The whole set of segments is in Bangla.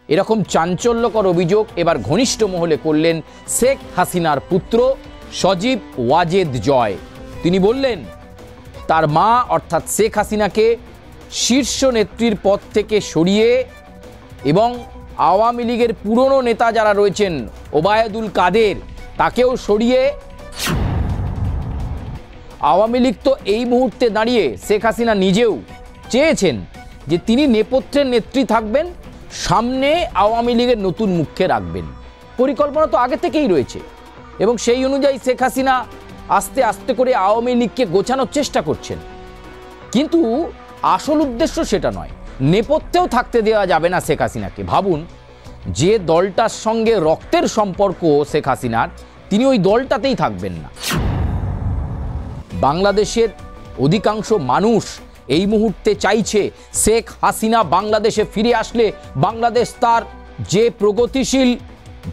এরকম চাঞ্চল্যকর অভিযোগ এবার ঘনিষ্ঠ মহলে করলেন শেখ হাসিনার পুত্র সজীব ওয়াজেদ জয়। তিনি বললেন তার মা অর্থাৎ শেখ হাসিনাকে শীর্ষ নেত্রীর পদ থেকে সরিয়ে এবং আওয়ামী লীগের পুরনো নেতা যারা রয়েছেন ওবায়দুল কাদের তাকেও সরিয়ে, আওয়ামী লীগ তো এই মুহূর্তে দাঁড়িয়ে শেখ হাসিনা নিজেও চেয়েছেন যে তিনি নেপথ্যের নেত্রী থাকবেন, সামনে আওয়ামী লীগের নতুন মুখকে রাখবেন। পরিকল্পনা তো আগে থেকেই রয়েছে এবং সেই অনুযায়ী শেখ হাসিনা আস্তে আস্তে করে আওয়ামী লীগকে গোছানোর চেষ্টা করছেন। কিন্তু আসল উদ্দেশ্য সেটা নয়, নেপথ্যেও থাকতে দেওয়া যাবে না শেখ হাসিনাকে। ভাবুন, যে দলটার সঙ্গে রক্তের সম্পর্ক শেখ হাসিনার, তিনি ওই দলটাতেই থাকবেন না। বাংলাদেশের অধিকাংশ মানুষ এই মুহূর্তে চাইছে শেখ হাসিনা বাংলাদেশে ফিরে আসলে বাংলাদেশ তার যে প্রগতিশীল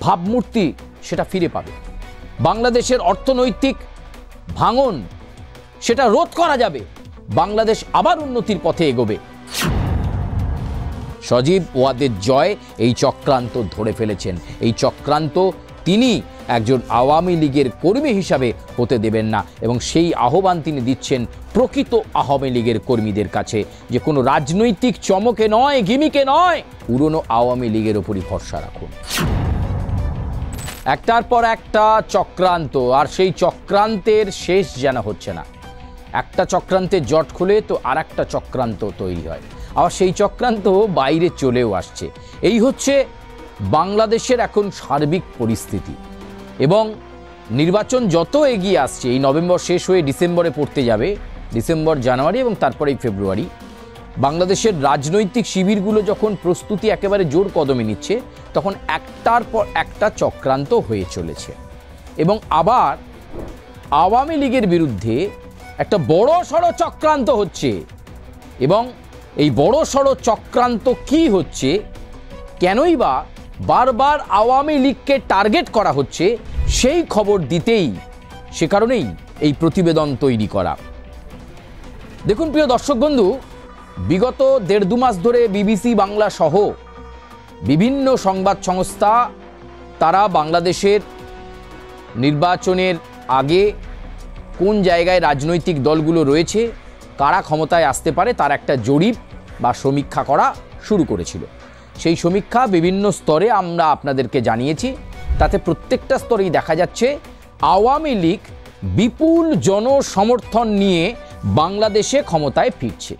ভাবমূর্তি সেটা ফিরে পাবে, বাংলাদেশের অর্থনৈতিক ভাঙন সেটা রোধ করা যাবে, বাংলাদেশ আবার উন্নতির পথে এগোবে। সজীব ওয়াজেদ জয় এই চক্রান্ত ধরে ফেলেছেন। এই চক্রান্ত তিনি একজন আওয়ামী লীগের কর্মী হিসাবে হতে দেবেন না এবং সেই আহ্বান তিনি দিচ্ছেন প্রকৃত আওয়ামী লীগের কর্মীদের কাছে যে কোনো রাজনৈতিক চমকে নয়, গিমিকে নয়, পুরনো আওয়ামী লীগের ওপরই ভরসা রাখুন। একটার পর একটা চক্রান্ত, আর সেই চক্রান্তের শেষ যেন হচ্ছে না। একটা চক্রান্তের জট খুলে তো আর একটা চক্রান্ত তৈরি হয়, আবার সেই চক্রান্ত বাইরে চলেও আসছে। এই হচ্ছে বাংলাদেশের এখন সার্বিক পরিস্থিতি। এবং নির্বাচন যত এগিয়ে আসছে, এই নভেম্বর শেষ হয়ে ডিসেম্বরে পড়তে যাবে, ডিসেম্বর, জানুয়ারি এবং তারপরেই ফেব্রুয়ারি, বাংলাদেশের রাজনৈতিক শিবিরগুলো যখন প্রস্তুতি একেবারে জোর কদমে নিচ্ছে, তখন একটার পর একটা চক্রান্ত হয়ে চলেছে। এবং আবার আওয়ামী লীগের বিরুদ্ধে একটা বড় সড়ো চক্রান্ত হচ্ছে। এবং এই বড় সড়ো চক্রান্ত কি হচ্ছে, কেনই বা বারবার আওয়ামী লীগকে টার্গেট করা হচ্ছে, সেই খবর দিতেই, সে কারণেই এই প্রতিবেদন তৈরি করা। দেখুন প্রিয় দর্শক বন্ধু, বিগত 1.5-2 মাস ধরে বিবিসি বাংলা সহ বিভিন্ন সংবাদ সংস্থা তারা বাংলাদেশের নির্বাচনের আগে কোন জায়গায় রাজনৈতিক দলগুলো রয়েছে, কারা ক্ষমতায় আসতে পারে, তার একটা জরিপ বা সমীক্ষা করা শুরু করেছিল। সেই সমীক্ষা বিভিন্ন স্তরে আমরা আপনাদেরকে জানিয়েছি। তাতে প্রত্যেকটা স্তরেই দেখা যাচ্ছে আওয়ামী লীগ বিপুল জনসমর্থন নিয়ে বাংলাদেশে ক্ষমতায় ফিরছে।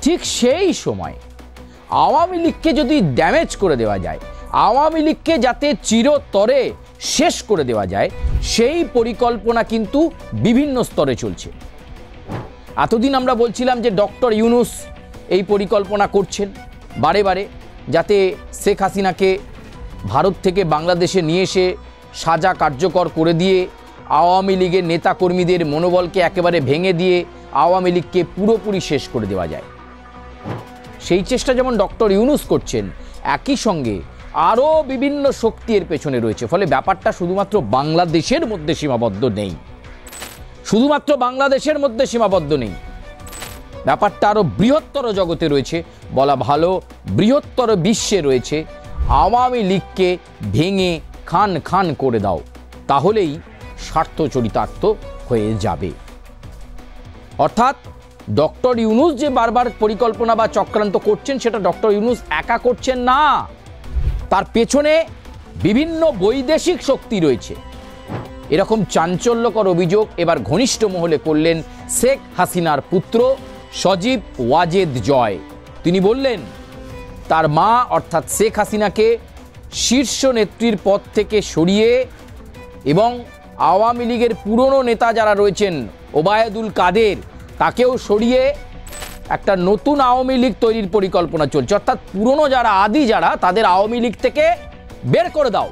ঠিক সেই সময় আওয়ামী লীগকে যদি ড্যামেজ করে দেওয়া যায়, আওয়ামী লীগকে যাতে চিরতরে শেষ করে দেওয়া যায়, সেই পরিকল্পনা কিন্তু বিভিন্ন স্তরে চলছে। এতদিন আমরা বলছিলাম যে ডক্টর ইউনূস এই পরিকল্পনা করছেন বারে বারে, যাতে শেখ হাসিনাকে ভারত থেকে বাংলাদেশে নিয়ে এসে সাজা কার্যকর করে দিয়ে আওয়ামী লীগের নেতাকর্মীদের মনোবলকে একেবারে ভেঙে দিয়ে আওয়ামী লীগকে পুরোপুরি শেষ করে দেওয়া যায়। সেই চেষ্টা যেমন ডক্টর ইউনূস করছেন, একই সঙ্গে আরও বিভিন্ন শক্তি এর পেছনে রয়েছে। ফলে ব্যাপারটা শুধুমাত্র বাংলাদেশের মধ্যে সীমাবদ্ধ নেই, শুধুমাত্র বাংলাদেশের মধ্যে সীমাবদ্ধ নেই, ব্যাপারটা আরও বৃহত্তর জগতে রয়েছে, বলা ভালো বৃহত্তর বিশ্বে রয়েছে। আওয়ামী লীগকে ভেঙে খান খান করে দাও, তাহলেই স্বার্থ চরিতার্থ হয়ে যাবে। অর্থাৎ ডক্টর ইউনূস যে বারবার পরিকল্পনা বা চক্রান্ত করছেন, সেটা ডক্টর ইউনূস একা করছেন না, তার পেছনে বিভিন্ন বৈদেশিক শক্তি রয়েছে। এরকম চাঞ্চল্যকর অভিযোগ এবার ঘনিষ্ঠ মহলে করলেন শেখ হাসিনার পুত্র সজীব ওয়াজেদ জয়। তিনি বললেন তার মা অর্থাৎ শেখ হাসিনাকে শীর্ষ নেত্রীর পদ থেকে সরিয়ে এবং আওয়ামী লীগের পুরনো নেতা যারা রয়েছেন ওবায়দুল কাদের তাকেও সরিয়ে একটা নতুন আওয়ামী লীগ তৈরির পরিকল্পনা চলছে। অর্থাৎ পুরনো যারা, আদি যারা, তাদের আওয়ামী লীগ থেকে বের করে দাও,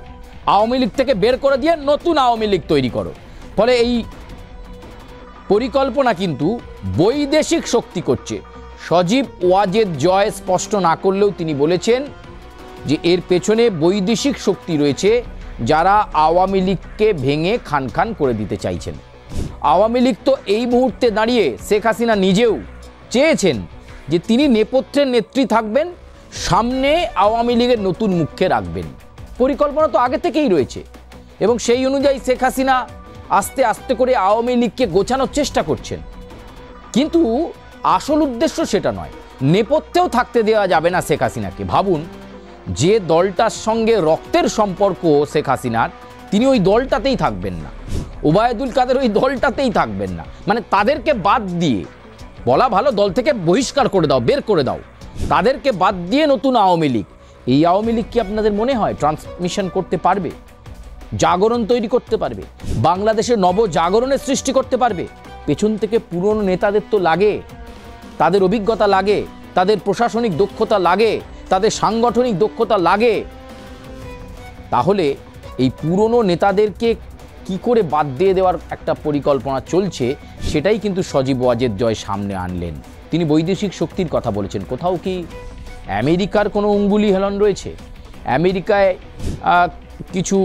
আওয়ামী লীগ থেকে বের করে দিয়ে নতুন আওয়ামী লীগ তৈরি করো। ফলে এই পরিকল্পনা কিন্তু বৈদেশিক শক্তি করছে। সজীব ওয়াজেদ জয় স্পষ্ট না করলেও তিনি বলেছেন যে এর পেছনে বৈদেশিক শক্তি রয়েছে, যারা আওয়ামী লীগকে ভেঙে খান খান করে দিতে চাইছেন। আওয়ামী লীগ তো এই মুহূর্তে দাঁড়িয়ে শেখ হাসিনা নিজেও চেয়েছেন যে তিনি নেপথ্যের নেত্রী থাকবেন, সামনে আওয়ামী লীগের নতুন মুখকে রাখবেন। পরিকল্পনা তো আগে থেকেই রয়েছে এবং সেই অনুযায়ী শেখ হাসিনা আস্তে আস্তে করে আওয়ামী লীগকে গোছানোর চেষ্টা করছেন। কিন্তু আসল উদ্দেশ্য সেটা নয়, নেপথ্যেও থাকতে দেওয়া যাবে না শেখ হাসিনাকে। ভাবুন, যে দলটার সঙ্গে রক্তের সম্পর্ক শেখ হাসিনার, তিনি ওই দলটাতেই থাকবেন না, ওবায়দুল কাদের ওই দলটাতেই থাকবেন না। মানে তাদেরকে বাদ দিয়ে, বলা ভালো দল থেকে বহিষ্কার করে দাও, বের করে দাও, তাদেরকে বাদ দিয়ে নতুন আওয়ামী লীগ। এই আওয়ামী লীগ কি আপনাদের মনে হয় ট্রান্সমিশন করতে পারবে, জাগরণ তৈরি করতে পারবে, বাংলাদেশের নবজাগরণের সৃষ্টি করতে পারবে? পেছন থেকে পুরনো নেতাদের তো লাগে, তাদের অভিজ্ঞতা লাগে, তাদের প্রশাসনিক দক্ষতা লাগে, তাদের সাংগঠনিক দক্ষতা লাগে। তাহলে এই পুরনো নেতাদেরকে কি করে বাদ দিয়ে দেওয়ার একটা পরিকল্পনা চলছে, সেটাই কিন্তু সজীব ওয়াজেদ জয় সামনে আনলেন। তিনি বৈদেশিক শক্তির কথা বলেছেন। কোথাও কি আমেরিকার কোনো অঙ্গুলি হেলন রয়েছে? আমেরিকায় কিছু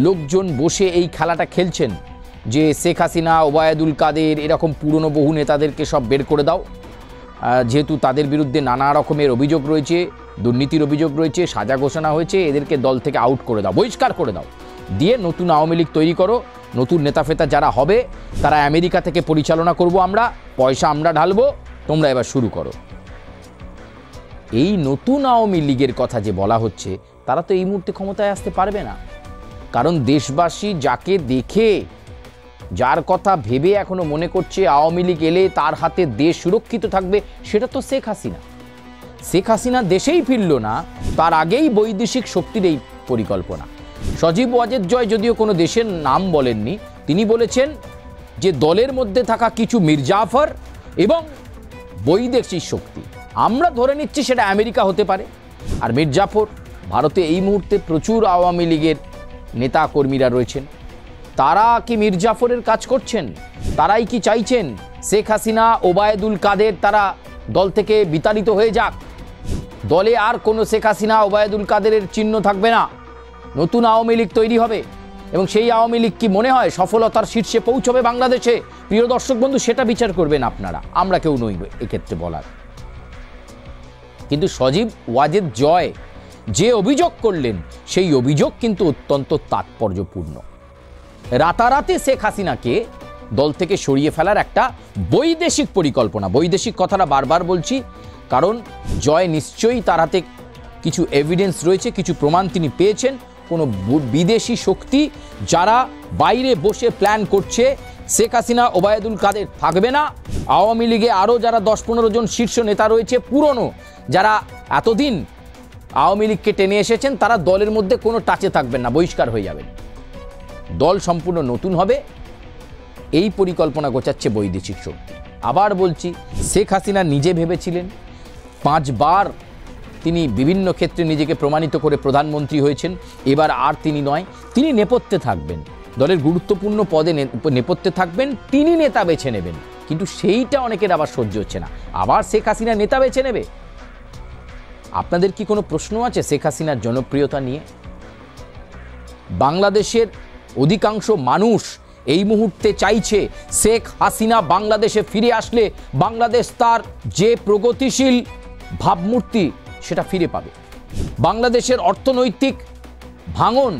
লোকজন বসে এই খেলাটা খেলছেন যে শেখ হাসিনা, ওবায়দুল কাদের, এরকম পুরনো বহু নেতাদেরকে সব বের করে দাও, যেহেতু তাদের বিরুদ্ধে নানা রকমের অভিযোগ রয়েছে, দুর্নীতির অভিযোগ রয়েছে, সাজা ঘোষণা হয়েছে, এদেরকে দল থেকে আউট করে দাও, বহিষ্কার করে দাও, দিয়ে নতুন আওয়ামী লীগ তৈরি করো। নতুন নেতাফেতা যারা হবে তারা আমেরিকা থেকে পরিচালনা করব, আমরা পয়সা আমরা ঢালবো, তোমরা এবার শুরু করো। এই নতুন আওয়ামী লীগের কথা যে বলা হচ্ছে, তারা তো এই মুহূর্তে ক্ষমতায় আসতে পারবে না। কারণ দেশবাসী যাকে দেখে, যার কথা ভেবে এখনো মনে করছে আওয়ামী লীগ এলে তার হাতে দেশ সুরক্ষিত থাকবে, সেটা তো শেখ হাসিনা। শেখ হাসিনা দেশেই ফিরল না, তার আগেই বৈদেশিক শক্তির এই পরিকল্পনা। সজীব ওয়াজেদ জয় যদিও কোনো দেশের নাম বলেননি, তিনি বলেছেন যে দলের মধ্যে থাকা কিছু মির্জাফর এবং বৈদেশিক শক্তি, আমরা ধরে নিচ্ছি সেটা আমেরিকা হতে পারে। আর মির্জাফর, ভারতে এই মুহূর্তে প্রচুর আওয়ামী লীগের নেতা কর্মীরা রয়েছেন, তারা কি মির্জাফরের কাজ করছেন? তারাই কি চাইছেন শেখ হাসিনা, ওবায়দুল কাদের তারা দল থেকে বিতাড়িত হয়ে যাক, দলে আর কোনো শেখ হাসিনা, ওবায়দুল কাদেরের চিহ্ন থাকবে না, নতুন আওয়ামী লীগ তৈরি হবে এবং সেই আওয়ামী লীগ কি মনে হয় সফলতার শীর্ষে পৌঁছবে বাংলাদেশে? প্রিয় দর্শক বন্ধু, সেটা বিচার করবেন আপনারা, আমরা কেউ নই এক্ষেত্রে বলার। কিন্তু সজীব ওয়াজেদ জয় যে অভিযোগ করলেন, সেই অভিযোগ কিন্তু অত্যন্ত তাৎপর্যপূর্ণ। রাতারাতি শেখ হাসিনাকে দল থেকে সরিয়ে ফেলার একটা বৈদেশিক পরিকল্পনা। বৈদেশিক কথাটা বারবার বলছি, কারণ জয় নিশ্চয়ই তার হাতে কিছু এভিডেন্স রয়েছে, কিছু প্রমাণ তিনি পেয়েছেন। কোনো বিদেশি শক্তি যারা বাইরে বসে প্ল্যান করছে শেখ হাসিনা, ওবায়দুল কাদের থাকবে না, আওয়ামী লীগে আরও যারা 10-15 জন শীর্ষ নেতা রয়েছে, পুরনো যারা এতদিন আওয়ামী লীগকে টেনে এসেছেন, তারা দলের মধ্যে কোনো টাচে থাকবেন না, বহিষ্কার হয়ে যাবেন, দল সম্পূর্ণ নতুন হবে। এই পরিকল্পনা গোছাচ্ছে বৈদেশিক শক্তি। আবার বলছি, শেখ হাসিনা নিজে ভেবেছিলেন 5 বার তিনি বিভিন্ন ক্ষেত্রে নিজেকে প্রমাণিত করে প্রধানমন্ত্রী হয়েছেন, এবার আর তিনি নয়, তিনি নেপথ্যে থাকবেন, দলের গুরুত্বপূর্ণ পদে নেপথ্যে থাকবেন, তিনি নেতা বেছে নেবেন। কিন্তু সেইটা অনেকের আবার সহ্য হচ্ছে না, আবার শেখ হাসিনা নেতা বেছে নেবে। আপনাদের কি কোনো প্রশ্ন আছে শেখ হাসিনার জনপ্রিয়তা নিয়ে? বাংলাদেশের অধিকাংশ মানুষ এই মুহূর্তে চাইছে শেখ হাসিনা বাংলাদেশে ফিরে আসলে বাংলাদেশ তার যে প্রগতিশীল ভাবমূর্তি সেটা ফিরে পাবে, বাংলাদেশের অর্থনৈতিক ভাঙন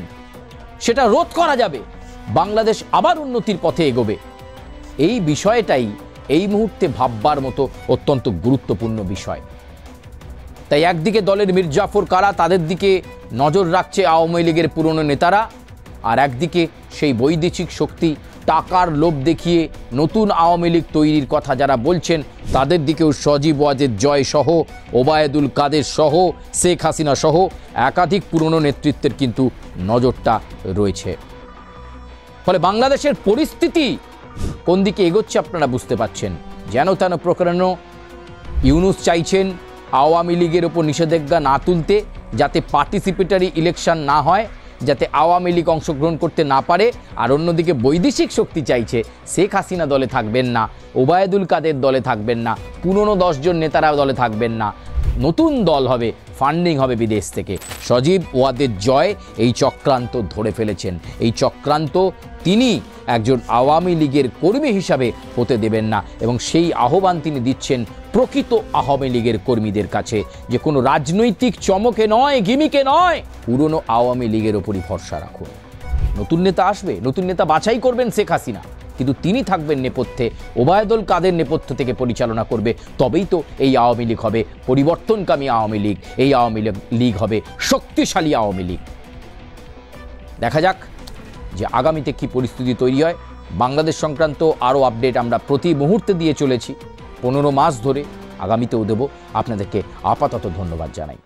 সেটা রোধ করা যাবে, বাংলাদেশ আবার উন্নতির পথে এগোবে। এই বিষয়টাই এই মুহূর্তে ভাববার মতো অত্যন্ত গুরুত্বপূর্ণ বিষয়। তাই একদিকে দলের মির্জাফর কারা, তাদের দিকে নজর রাখছে আওয়ামী লীগের পুরনো নেতারা, আর একদিকে সেই বৈদেশিক শক্তি টাকার লোভ দেখিয়ে নতুন আওয়ামী লীগ তৈরির কথা যারা বলছেন, তাদের দিকেও সজীব ওয়াজেদ জয় সহ, ওবায়দুল কাদের সহ, শেখ হাসিনা সহ একাধিক পুরনো নেতৃত্বের কিন্তু নজরটা রয়েছে। ফলে বাংলাদেশের পরিস্থিতি কোন দিকে এগোচ্ছে আপনারা বুঝতে পারছেন। যেন তেন প্রকরণ ইউনূস চাইছেন আওয়ামী লীগের ওপর নিষেধাজ্ঞা না তুলতে, যাতে পার্টিসিপেটারি ইলেকশন না হয়, যাতে আওয়ামী লীগ অংশগ্রহণ করতে না পারে। আর অন্যদিকে বৈদেশিক শক্তি চাইছে শেখ হাসিনা দলে থাকবেন না, ওবায়দুল কাদের দলে থাকবেন না, পুরনো 10 জন নেতারা দলে থাকবেন না, নতুন দল হবে, ফান্ডিং হবে বিদেশ থেকে। সজীব ওয়াদের জয় এই চক্রান্ত ধরে ফেলেছেন। এই চক্রান্ত তিনি একজন আওয়ামী লীগের কর্মী হিসাবে হতে দেবেন না, এবং সেই আহ্বান তিনি দিচ্ছেন প্রকৃত আওয়ামী লীগের কর্মীদের কাছে, যে কোনো রাজনৈতিক চমকে নয়, গিমিকে নয়, পুরনো আওয়ামী লীগের ওপরই ভরসা রাখুন। নতুন নেতা আসবে, নতুন নেতা বাছাই করবেন শেখ হাসিনা, কিন্তু তিনি থাকবেন নেপথ্যে, ওবায়দুল কাদের নেপথ্য থেকে পরিচালনা করবে। তবেই তো এই আওয়ামী লীগ হবে পরিবর্তনকামী আওয়ামী লীগ, এই আওয়ামী লীগ হবে শক্তিশালী আওয়ামী লীগ। দেখা যাক যে আগামীতে কি পরিস্থিতি তৈরি হয়। বাংলাদেশ সংক্রান্ত আরও আপডেট আমরা প্রতি মুহূর্তে দিয়ে চলেছি 15 মাস ধরে, আগামীতেও দেব। আপনাদেরকে আপাতত ধন্যবাদ জানাই।